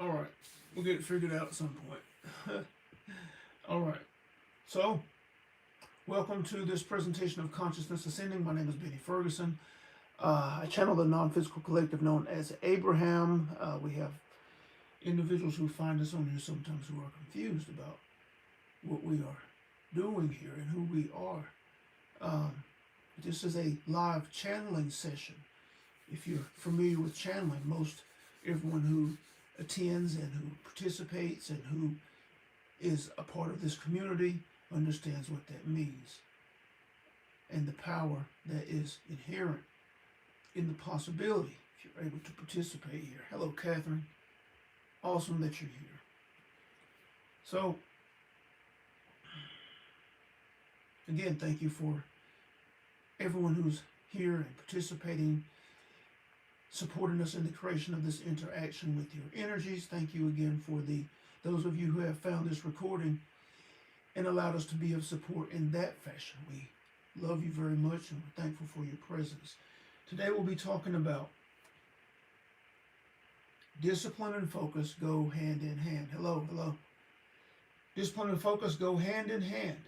All right, we'll get it figured out at some point. All right, so welcome to this presentation of Consciousness Ascending. My name is Benny Ferguson. I channel the non-physical collective known as Abraham. We have individuals who find us on here sometimes who are confused about what we are doing here and who we are. This is a live channeling session. If you're familiar with channeling, most everyone who attends and who participates and who is a part of this community understands what that means and the power that is inherent in the possibility if you're able to participate here. Hello, Catherine. Awesome that you're here. So, again, thank you for everyone who's here and participating, supporting us in the creation of this interaction with your energies. Thank you again for those of you who have found this recording and allowed us to be of support in that fashion. We love you very much and we're thankful for your presence. Today we'll be talking about discipline and focus go hand in hand. Hello, hello. Discipline and focus go hand in hand.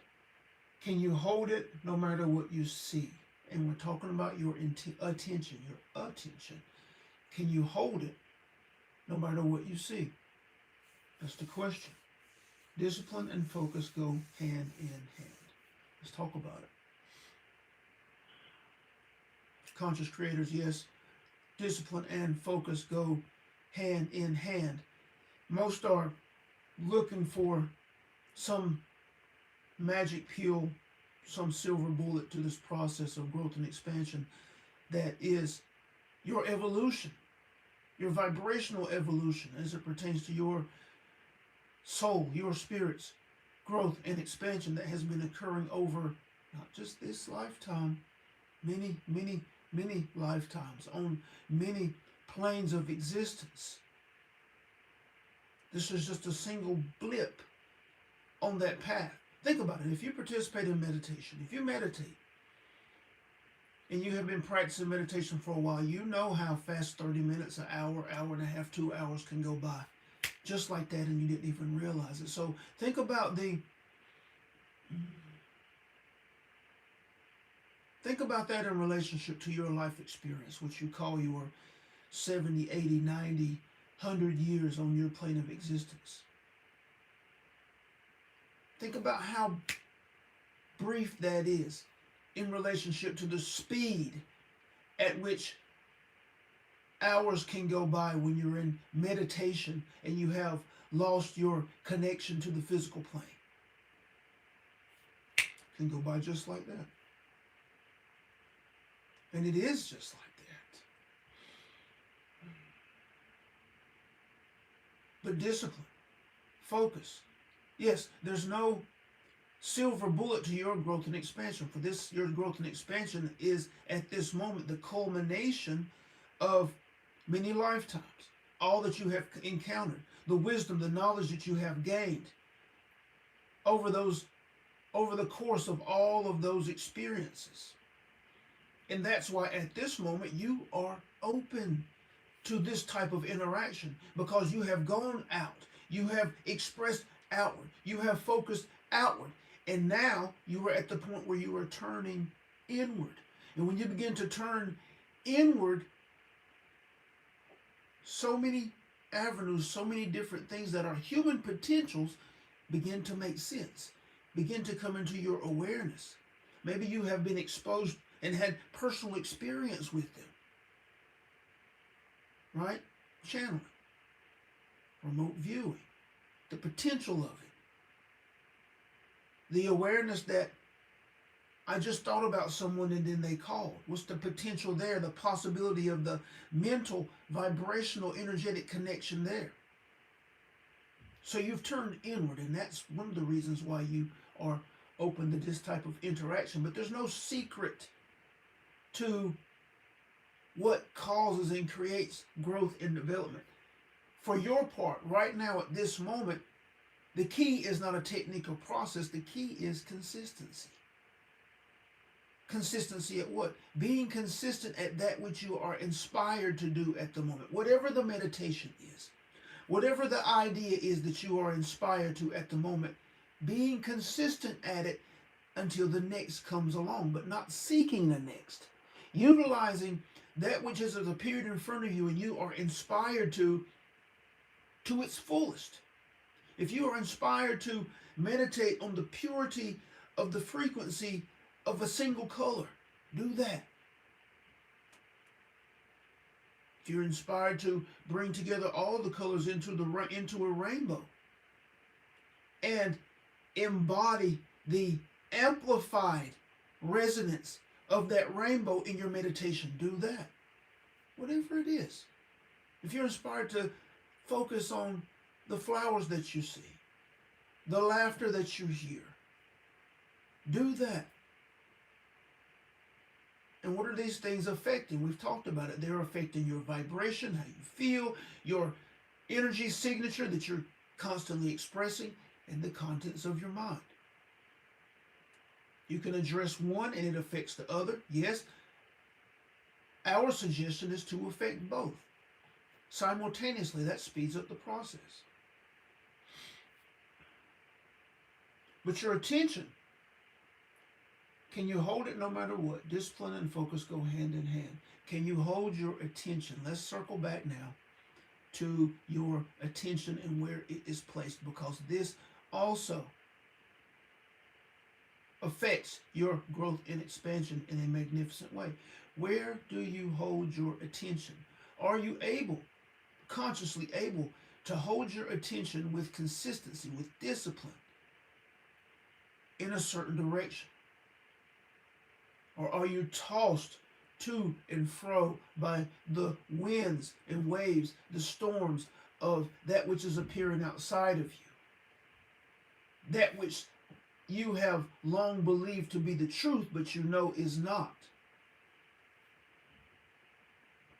Can you hold it no matter what you see? And we're talking about your attention, your attention. Can you hold it no matter what you see? That's the question. Discipline and focus go hand in hand. Let's talk about it. Conscious creators, yes, discipline and focus go hand in hand. Most are looking for some magic pill, some silver bullet to this process of growth and expansion that is your evolution, your vibrational evolution as it pertains to your soul, your spirit's growth and expansion that has been occurring over not just this lifetime, many lifetimes, on many planes of existence. This is just a single blip on that path. Think about it. If you participate in meditation, if you meditate, and you have been practicing meditation for a while, you know how fast 30 minutes, an hour, hour and a half, 2 hours can go by. Just like that, and you didn't even realize it. So think about that in relationship to your life experience, which you call your 70, 80, 90, 100 years on your plane of existence. Think about how brief that is in relationship to the speed at which hours can go by when you're in meditation and you have lost your connection to the physical plane. It can go by just like that. And it is just like that. But discipline, focus. Yes, there's no silver bullet to your growth and expansion. For this, your growth and expansion is at this moment the culmination of many lifetimes. All that you have encountered, the wisdom, the knowledge that you have gained over the course of all of those experiences. And that's why at this moment you are open to this type of interaction, because you have gone out, you have expressed outward, you have focused outward, and now you are at the point where you are turning inward. And when you begin to turn inward, so many avenues, so many different things that are human potentials begin to make sense, begin to come into your awareness. Maybe you have been exposed and had personal experience with them, right? Channeling, remote viewing, the potential of it, the awareness that I just thought about someone and then they called. What's the potential there? The possibility of the mental, vibrational, energetic connection there. So you've turned inward, and that's one of the reasons why you are open to this type of interaction. But there's no secret to what causes and creates growth and development. For your part, right now at this moment, the key is not a technique or process. The key is consistency. Consistency at what? Being consistent at that which you are inspired to do at the moment. Whatever the meditation is, Whatever the idea is that you are inspired to at the moment, being consistent at it until the next comes along, but not seeking the next. Utilizing that which has appeared in front of you and you are inspired to its fullest. If you are inspired to meditate on the purity of the frequency of a single color, do that. If you're inspired to bring together all the colors into a rainbow and embody the amplified resonance of that rainbow in your meditation, do that. Whatever it is. If you're inspired to focus on the flowers that you see, the laughter that you hear, do that. And what are these things affecting? We've talked about it. They're affecting your vibration, how you feel, your energy signature that you're constantly expressing, and the contents of your mind. You can address one and it affects the other. Yes, our suggestion is to affect both. Simultaneously, that speeds up the process. But your attention, can you hold it no matter what? Discipline and focus go hand in hand. Can you hold your attention? Let's circle back now to your attention and where it is placed, because this also affects your growth and expansion in a magnificent way. Where do you hold your attention? Are you consciously able to hold your attention with consistency, with discipline, in a certain direction? Or are you tossed to and fro by the winds and waves, the storms of that which is appearing outside of you? That which you have long believed to be the truth, but you know is not.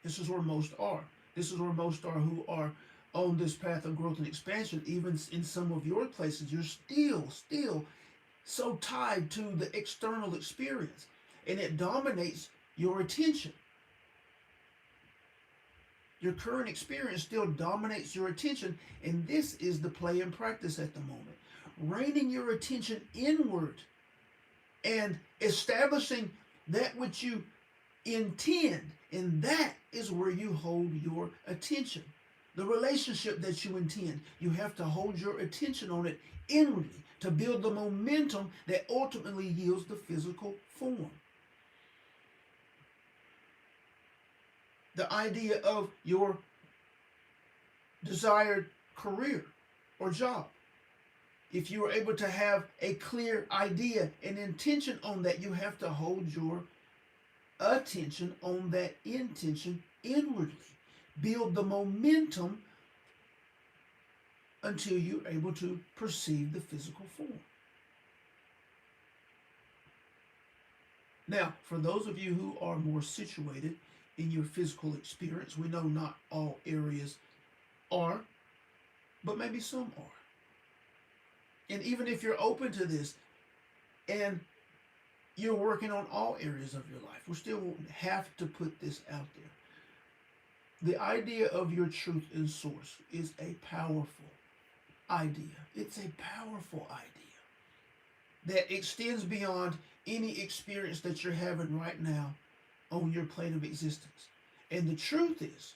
This is where most are. This is where most are who are on this path of growth and expansion. Even in some of your places, you're still so tied to the external experience, and it dominates your attention. Your current experience still dominates your attention, and this is the play and practice at the moment. Reining your attention inward and establishing that which you intend, and that is where you hold your attention. The relationship that you intend, you have to hold your attention on it inwardly to build the momentum that ultimately yields the physical form. The idea of your desired career or job. If you are able to have a clear idea and intention on that, you have to hold your attention on that intention inwardly. Build the momentum until you're able to perceive the physical form. Now, for those of you who are more situated in your physical experience, we know not all areas are, but maybe some are. And even if you're open to this and you're working on all areas of your life, we still have to put this out there. The idea of your truth and source is a powerful idea. It's a powerful idea that extends beyond any experience that you're having right now on your plane of existence. And the truth is,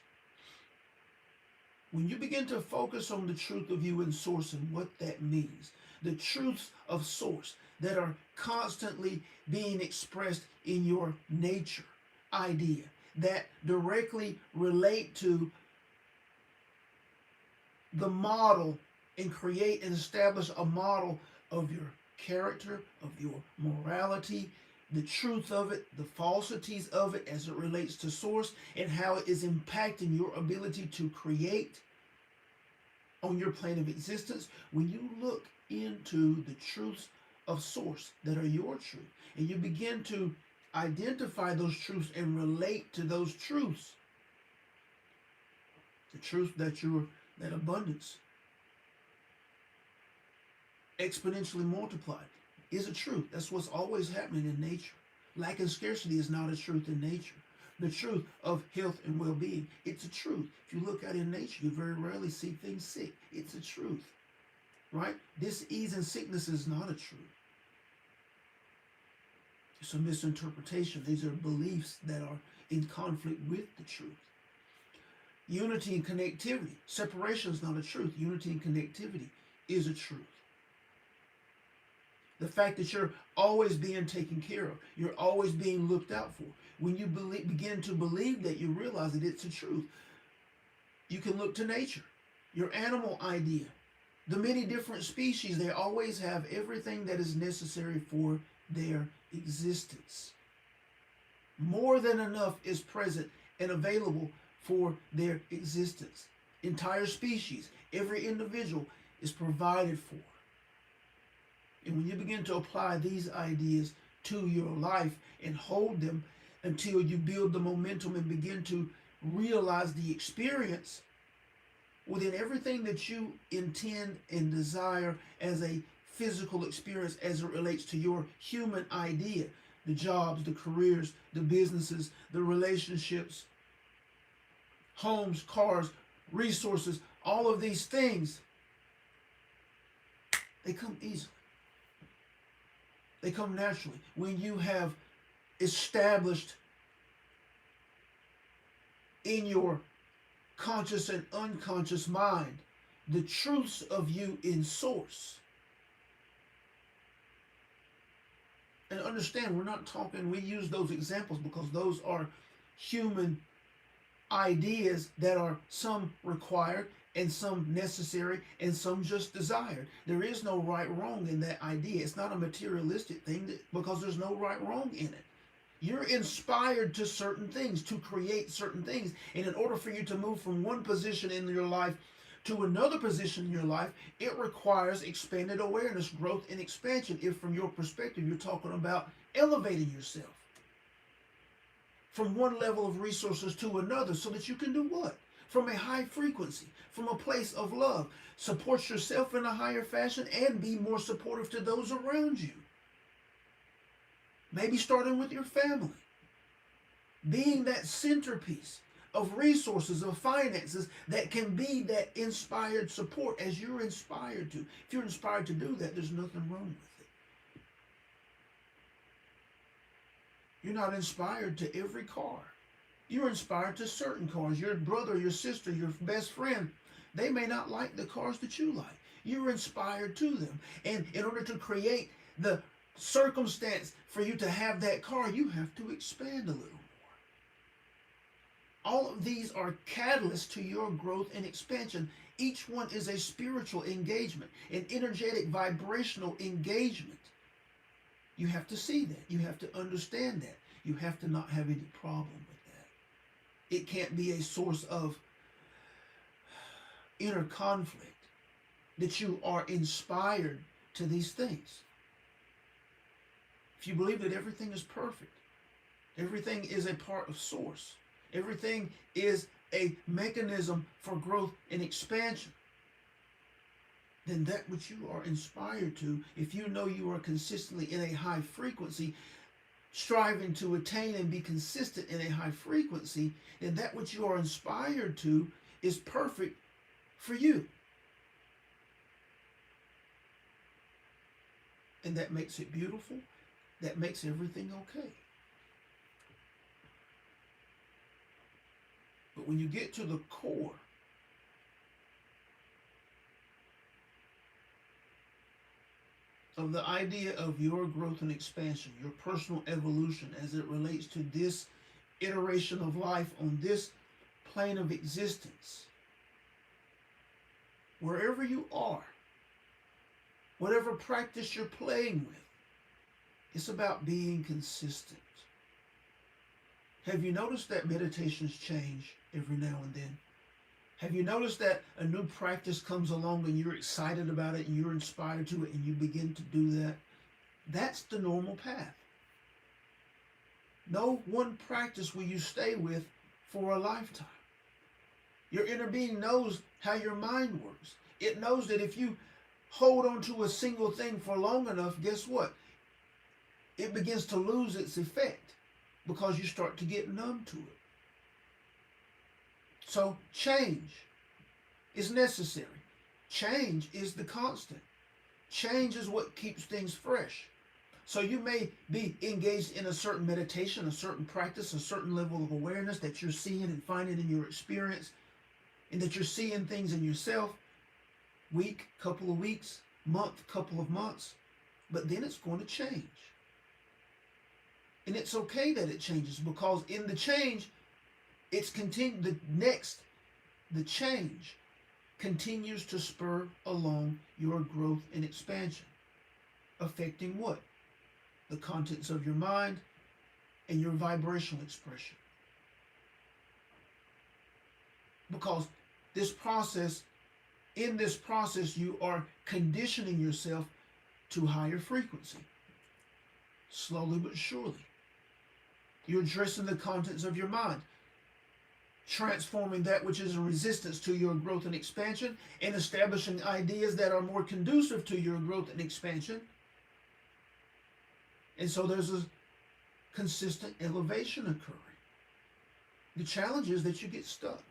when you begin to focus on the truth of you and source and what that means, the truths of source that are constantly being expressed in your nature idea, that directly relate to the model and create and establish a model of your character, of your morality, the truth of it, the falsities of it as it relates to source, and how it is impacting your ability to create on your plane of existence. When you look into the truths of source that are your truth, and you begin to identify those truths and relate to those truths, the truth that that abundance exponentially multiplied is a truth. That's what's always happening in nature. Lack and scarcity is not a truth in nature. the truth of health and well-being. It's a truth. If you look out in nature, you very rarely see things sick. It's a truth, right? Disease and sickness is not a truth. It's a misinterpretation. These are beliefs that are in conflict with the truth. Unity and connectivity. Separation is not a truth. Unity and connectivity is a truth. The fact that you're always being taken care of, you're always being looked out for. When you begin to believe that, you realize that it's a truth. You can look to nature, your animal idea. The many different species, they always have everything that is necessary for their existence. More than enough is present and available for their existence. Entire species, every individual is provided for. And when you begin to apply these ideas to your life and hold them until you build the momentum and begin to realize the experience within everything that you intend and desire as a physical experience as it relates to your human idea, the jobs, the careers, the businesses, the relationships, homes, cars, resources, all of these things, they come easily. They come naturally. When you have established in your conscious and unconscious mind the truths of you in source. And understand, we're not talking, we use those examples because those are human ideas that are some required and some necessary and some just desired. There is no right wrong in that idea. It's not a materialistic thing because there's no right wrong in it. You're inspired to certain things, to create certain things. And in order for you to move from one position in your life to another position in your life, it requires expanded awareness, growth, and expansion. If from your perspective, you're talking about elevating yourself from one level of resources to another so that you can do what? From a high frequency, from a place of love. Support yourself in a higher fashion and be more supportive to those around you. Maybe starting with your family. Being that centerpiece of resources, of finances that can be that inspired support as you're inspired to. If you're inspired to do that, there's nothing wrong with it. You're not inspired to every car. You're inspired to certain cars. Your brother, your sister, your best friend, they may not like the cars that you like. You're inspired to them. And in order to create the circumstance for you to have that car, you have to expand a little more. All of these are catalysts to your growth and expansion. Each one is a spiritual engagement, an energetic, vibrational engagement. You have to see that. You have to understand that. You have to not have any problem with that. It can't be a source of inner conflict that you are inspired to these things. If you believe that everything is perfect, everything is a part of source, everything is a mechanism for growth and expansion, then that which you are inspired to, if you know you are consistently in a high frequency, striving to attain and be consistent in a high frequency, then that which you are inspired to is perfect for you. And that makes it beautiful. That makes everything okay. But when you get to the core of the idea of your growth and expansion, your personal evolution as it relates to this iteration of life on this plane of existence, wherever you are, whatever practice you're playing with, it's about being consistent. Have you noticed that meditations change every now and then? Have you noticed that a new practice comes along and you're excited about it and you're inspired to it and you begin to do that? That's the normal path. No one practice will you stay with for a lifetime. Your inner being knows how your mind works. It knows that if you hold on to a single thing for long enough, guess what? It begins to lose its effect. because you start to get numb to it. So change is necessary. Change is the constant. Change is what keeps things fresh. So you may be engaged in a certain meditation, a certain practice, a certain level of awareness that you're seeing and finding in your experience, and that you're seeing things in yourself, week, couple of weeks, month, couple of months, but then it's going to change. And it's okay that it changes, because in the change, the change continues to spur along your growth and expansion, affecting what? The contents of your mind and your vibrational expression. Because in this process, you are conditioning yourself to higher frequency, slowly but surely. You're addressing the contents of your mind, transforming that which is a resistance to your growth and expansion, and establishing ideas that are more conducive to your growth and expansion. And so there's a consistent elevation occurring. The challenge is that you get stuck.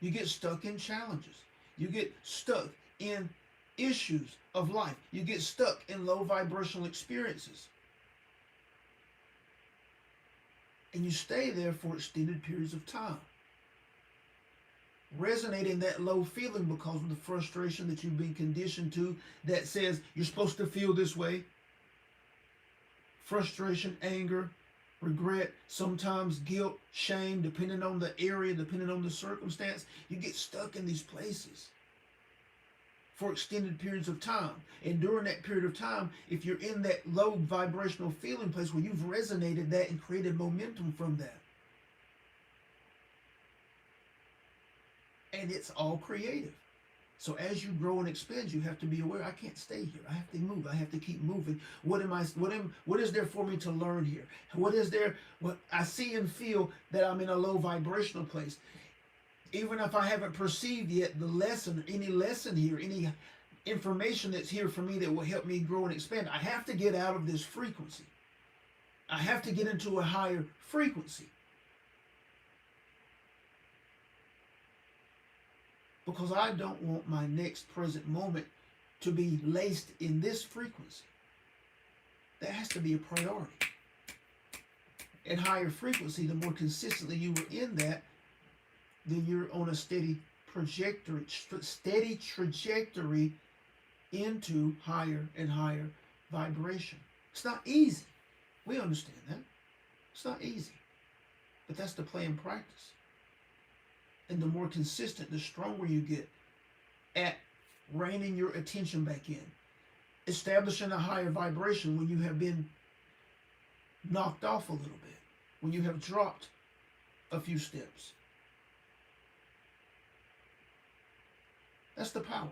You get stuck in challenges. You get stuck in issues of life. You get stuck in low vibrational experiences. And you stay there for extended periods of time, resonating that low feeling because of the frustration that you've been conditioned to, that says you're supposed to feel this way. Frustration, anger, regret, sometimes guilt, shame, depending on the area, depending on the circumstance. You get stuck in these places for extended periods of time. And during that period of time, if you're in that low vibrational feeling place where you've resonated that and created momentum from that, and it's all creative. So as you grow and expand, you have to be aware, I can't stay here. I have to move. I have to keep moving. What is there for me to learn here? What I see and feel that I'm in a low vibrational place. Even if I haven't perceived yet any lesson here, any information that's here for me that will help me grow and expand, I have to get out of this frequency. I have to get into a higher frequency. Because I don't want my next present moment to be laced in this frequency. That has to be a priority. At higher frequency, the more consistently you are in that, then you're on a steady trajectory into higher and higher vibration. It's not easy. We understand that. It's not easy. But that's the play and practice. And the more consistent, the stronger you get at reining your attention back in, establishing a higher vibration when you have been knocked off a little bit, when you have dropped a few steps. That's the power.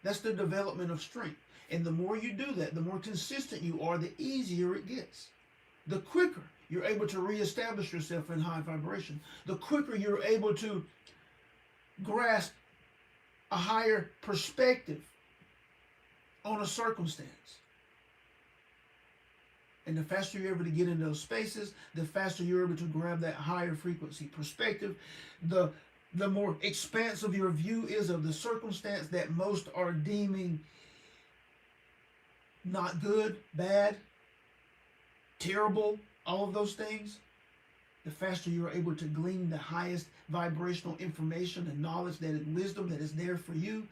That's the development of strength. And the more you do that, the more consistent you are, the easier it gets. The quicker you're able to reestablish yourself in high vibration, the quicker you're able to grasp a higher perspective on a circumstance. And the faster you're able to get in those spaces, the faster you're able to grab that higher frequency perspective, the more expansive your view is of the circumstance that most are deeming not good, bad, terrible, all of those things. The faster you're able to glean the highest vibrational information and knowledge, wisdom that is there for you,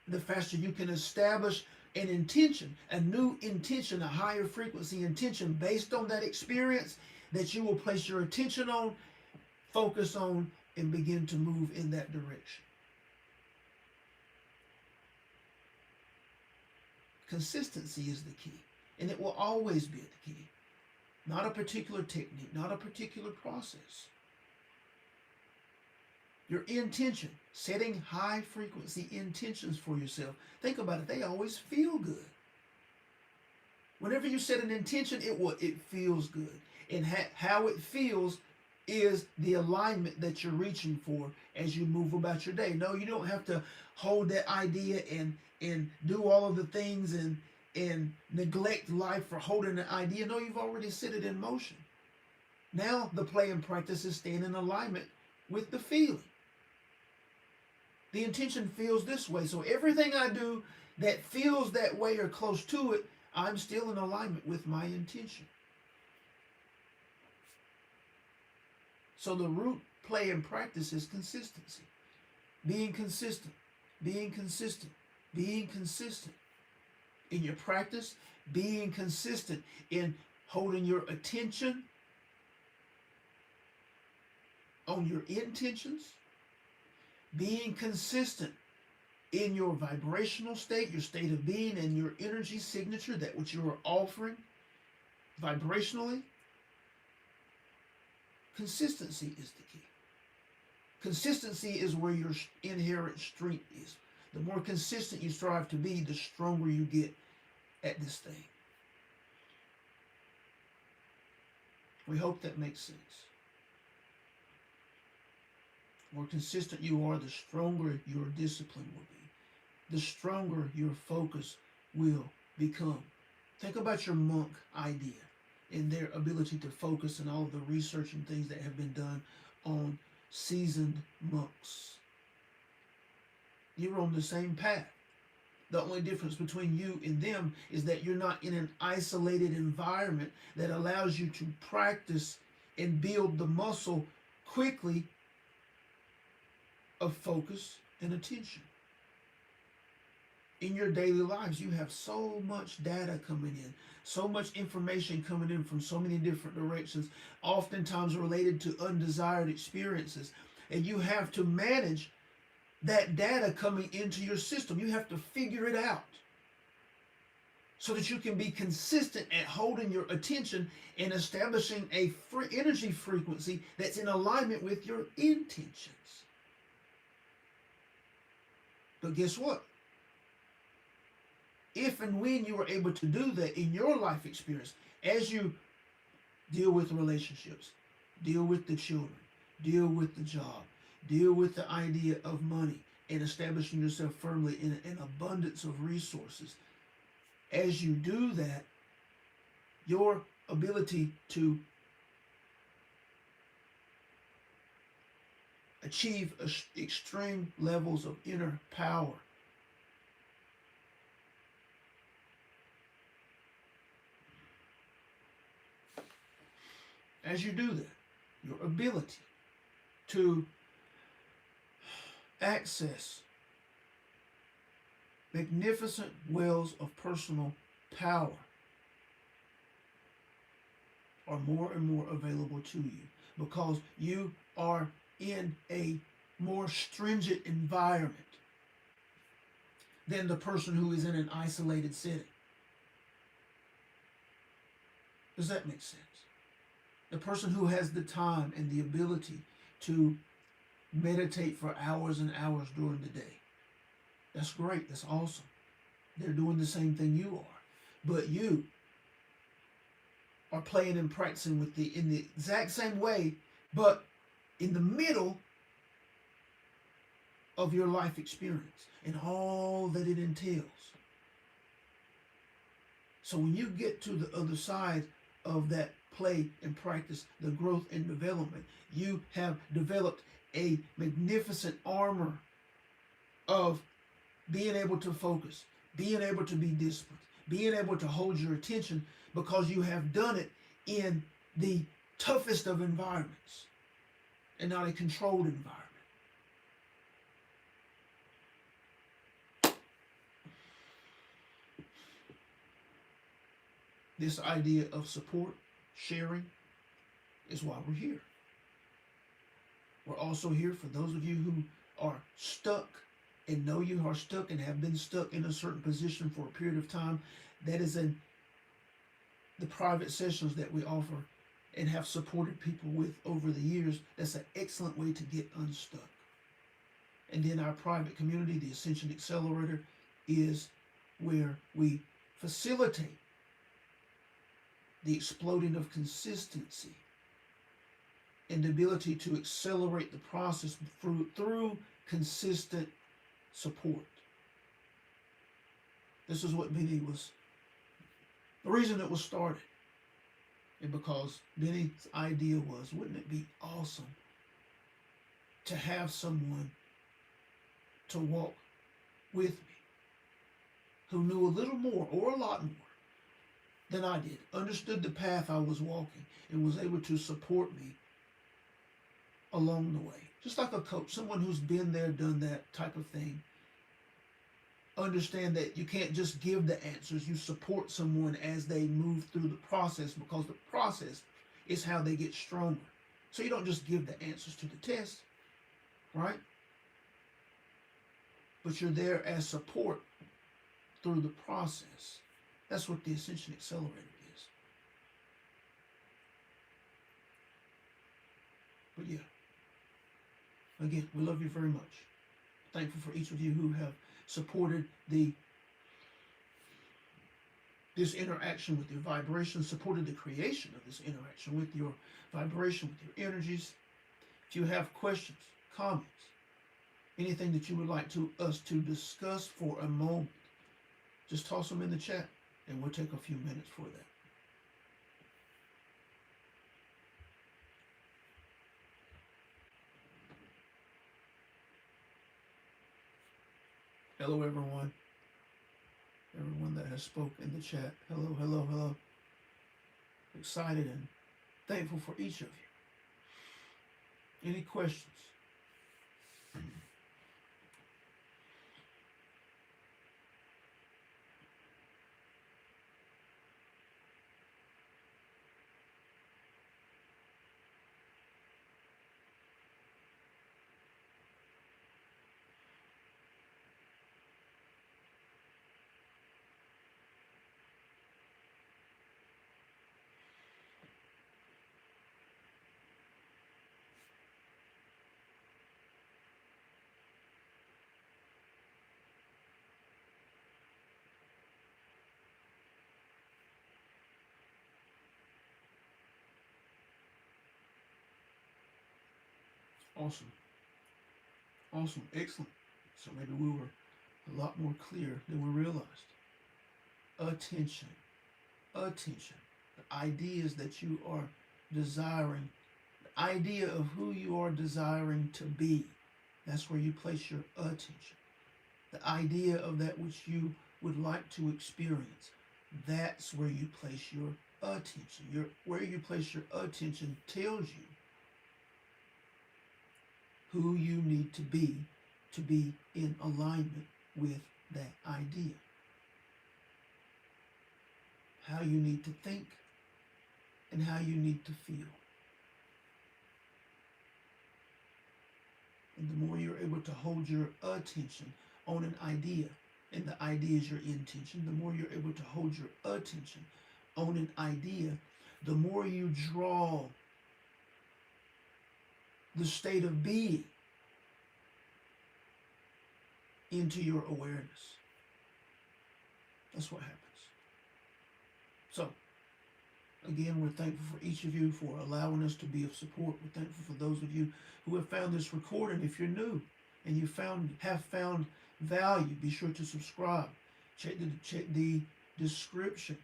the faster you can establish an intention, a new intention, a higher frequency intention based on that experience that you will place your attention on, focus on, and begin to move in that direction. Consistency is the key, and it will always be the key. Not a particular technique, not a particular process. Your intention, setting high frequency intentions for yourself. Think about it, they always feel good. Whenever you set an intention, it feels good. And how it feels is the alignment that you're reaching for as you move about your day. No, you don't have to hold that idea and do all of the things and and neglect life for holding an idea. No, you've already set it in motion. Now the play and practice is staying in alignment with the feeling. The intention feels this way. So everything I do that feels that way or close to it, I'm still in alignment with my intention. So the root play and practice is consistency. Being consistent, being consistent, being consistent in your practice, being consistent in holding your attention on your intentions, being consistent in your vibrational state, your state of being, and your energy signature, that which you are offering vibrationally. Consistency is the key. Consistency is where your inherent strength is. The more consistent you strive to be, the stronger you get at this thing. We hope that makes sense. The more consistent you are, the stronger your discipline will be. The stronger your focus will become. Think about your monk idea and their ability to focus and all of the research and things that have been done on seasoned monks. You're on the same path. The only difference between you and them is that you're not in an isolated environment that allows you to practice and build the muscle quickly of focus and attention. In your daily lives, you have so much data coming in, so much information coming in from so many different directions, oftentimes related to undesired experiences. And you have to manage that data coming into your system. You have to figure it out so that you can be consistent at holding your attention and establishing a energy frequency that's in alignment with your intentions. But guess what? If and when you are able to do that in your life experience, as you deal with relationships, deal with the children, deal with the job, deal with the idea of money, and establishing yourself firmly in an abundance of resources, as you do that, your ability to achieve extreme levels of inner power as you do that, your ability to access magnificent wells of personal power are more and more available to you because you are in a more stringent environment than the person who is in an isolated setting. Does that make sense? The person who has the time and the ability to meditate for hours and hours during the day. That's great. That's awesome. They're doing the same thing you are. But you are playing and practicing in the exact same way, but in the middle of your life experience and all that it entails. So when you get to the other side of that play and practice, the growth and development, you have developed a magnificent armor of being able to focus, being able to be disciplined, being able to hold your attention because you have done it in the toughest of environments and not a controlled environment. This idea of support, sharing, is why we're here. We're also here for those of you who are stuck and know you are stuck and have been stuck in a certain position for a period of time. That is in the private sessions that we offer and have supported people with over the years. That's an excellent way to get unstuck. And then our private community, the Ascension Accelerator, is where we facilitate the exploding of consistency and the ability to accelerate the process through consistent support. This is what Benny was The reason it was started is because Benny's idea was, wouldn't it be awesome to have someone to walk with me who knew a little more or a lot more than I did, understood the path I was walking, and was able to support me along the way. Just like a coach, someone who's been there, done that type of thing. Understand that you can't just give the answers. You support someone as they move through the process, because the process is how they get stronger. So you don't just give the answers to the test, right? But you're there as support through the process. That's what the Ascension Accelerator is. But yeah, again, we love you very much. Thankful for each of you who have supported this interaction with your vibration, supported the creation of this interaction with your vibration, with your energies. If you have questions, comments, anything that you would like us to discuss for a moment, just toss them in the chat, and we'll take a few minutes for that. Hello, everyone. Everyone that has spoke in the chat. Hello, hello, hello. Excited and thankful for each of you. Any questions? Awesome. Awesome. Excellent. So maybe we were a lot more clear than we realized. Attention. Attention. The ideas that you are desiring, the idea of who you are desiring to be, that's where you place your attention. The idea of that which you would like to experience, that's where you place your attention. Where you place your attention tells you who you need to be in alignment with that idea. How you need to think and how you need to feel. And the more you're able to hold your attention on an idea, and the idea is your intention, the more you're able to hold your attention on an idea, the more you draw the state of being into your awareness. That's what happens. So, again, we're thankful for each of you for allowing us to be of support. We're thankful for those of you who have found this recording. If you're new and you have found value, be sure to subscribe. Check the description.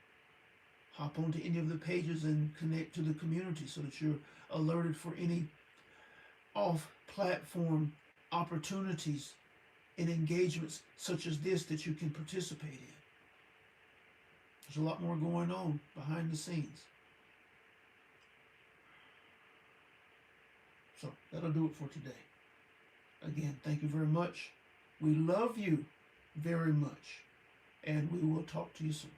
Hop onto any of the pages and connect to the community so that you're alerted for any off-platform opportunities and engagements such as this that you can participate in. There's a lot more going on behind the scenes. So that'll do it for today. Again, thank you very much. We love you very much, and we will talk to you soon.